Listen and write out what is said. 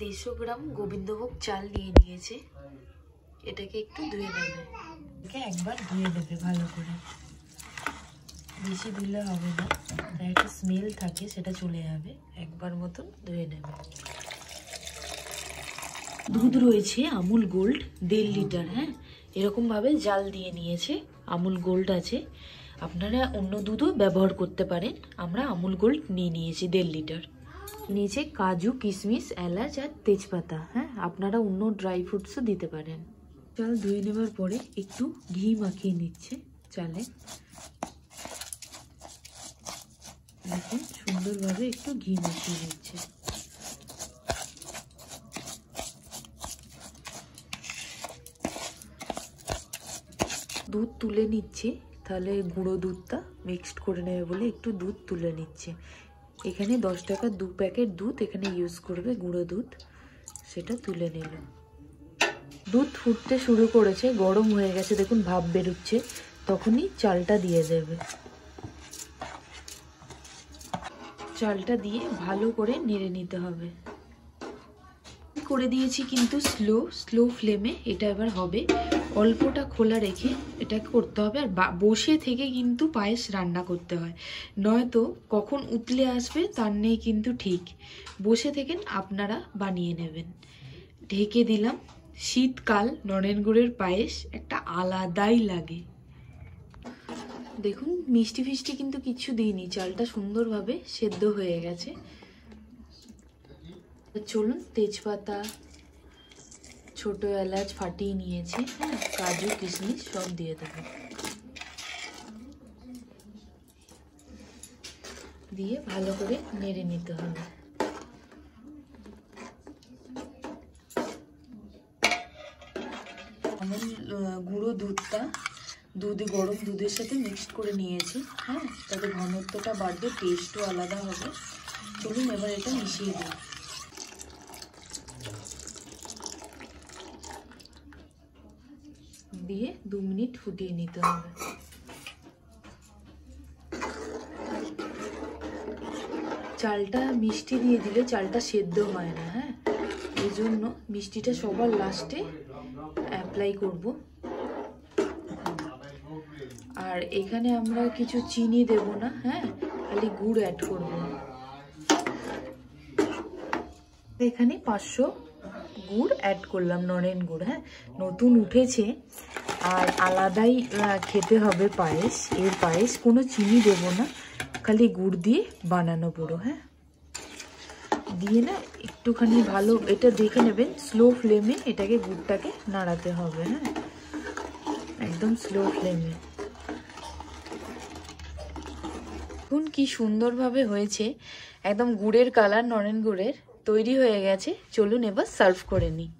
150 গ্রাম গোবিন্দভোগ চাল নিয়ে নিয়েছে। এটাকে একটু ধুয়ে নেবে, একবার ধুয়ে নেবে ভালো করে, বেশি ধুলে হবে না, তাই একটা স্মেল থাকে সেটা চলে যাবে। একবার মতন ধুয়ে নেবে। দুধ রয়েছে আমুল গোল্ড 1.5 লিটার। হ্যাঁ, এরকম ভাবে জাল দিয়ে নিয়েছে। আমুল গোল্ড আছে, আপনারা অন্য দুধও ব্যবহার করতে পারেন। আমরা আমুল গোল্ড নিয়ে নিয়েছি 1.5 লিটার। নিচে কাজু, কিশমিশ, এলাচ আর তেজপাতা। হ্যাঁ, আপনারা অন্য ড্রাই ফ্রুটসও দিতে পারেন। চাল ধুয়ে নেবার পরে একটু ঘি মাখিয়ে নিচ্ছে চালে। দেখুন সুন্দরভাবে একটু ঘি মাখিয়ে নিচ্ছে। দুধ তুলে নিচ্ছে, তাহলে গুঁড়ো দুধটা মিক্সড করে নেবে বলে একটু দুধ তুলে নিচ্ছে। এখানে 10 টাকার 2 প্যাকেট দুধ এখানে ইউজ করবে, গুঁড়ো দুধ, সেটা তুলে নিল। দুধ ফুটতে শুরু করেছে, গরম হয়ে গেছে, দেখুন ভাপ বেরোচ্ছে, তখনই চালটা দিয়ে দেবে। চালটা দিয়ে ভালো করে নেড়ে নিতে হবে। করে দিয়েছি কিন্তু স্লো ফ্লেমে এটা এবার হবে। অল্পটা খোলা রেখে এটা করতে হবে। আর বসে থেকে কিন্তু পায়েস রান্না করতে হয়, নয়তো কখন উতলে আসবে তার নেই কিন্তু ঠিক। বসে থেকে আপনারা বানিয়ে নেবেন। ঢেকে দিলাম। শীতকাল নলেন গুড়ের পায়েস একটা আলাদাই লাগে। দেখুন মিষ্টি ফিষ্টি কিন্তু কিছু দিইনি, চালটা সুন্দরভাবে সেদ্ধ হয়ে গেছে। চলুন তেজপাতা, ছোট এলাচ ফাটিয়ে নিয়েছি, হ্যাঁ, কাজু কিশমিশ সব দিয়ে দেবো। দিয়ে ভালো করে নেড়ে নিতে হবে। আমুল গুঁড়ো দুধটা গরম দুধের সাথে মিক্সড করে নিয়েছি। হ্যাঁ, তাতে ঘনত্বটা বাড়বে, টেস্টও আলাদা হবে। চলুন এবার এটা মিশিয়ে দিই। দিয়ে 2 মিনিট ফুটিয়ে নিতে হবে। চালটা মিষ্টি দিয়ে দিলে চালটা সেদ্ধ হয় না। হ্যাঁ, এই জন্য মিষ্টিটা সবার লাস্টে অ্যাপ্লাই করব। আর এখানে আমরা কিছু চিনি দেব না, হ্যাঁ, খালি গুড় অ্যাড করব। এখানে 500 গুড় অ্যাড করলাম, নলেন গুড়। হ্যাঁ, নতুন উঠেছে আর আলাদাই খেতে হবে পায়েস। এর পায়েস কোনো চিনি দেব না, খালি গুড় দিয়ে বানানো পুরো। হ্যাঁ, দিয়ে না একটুখানি ভালো এটা দেখে নেবেন, স্লো ফ্লেমে এটাকে গুড়টাকে নাড়াতে হবে। হ্যাঁ, একদম স্লো ফ্লেমে। দেখুন কি সুন্দরভাবে হয়েছে, একদম গুড়ের কালার, নলেন গুড়ের তৈরি হয়ে গেছে। চলুন এবার সার্ভ করে নিই।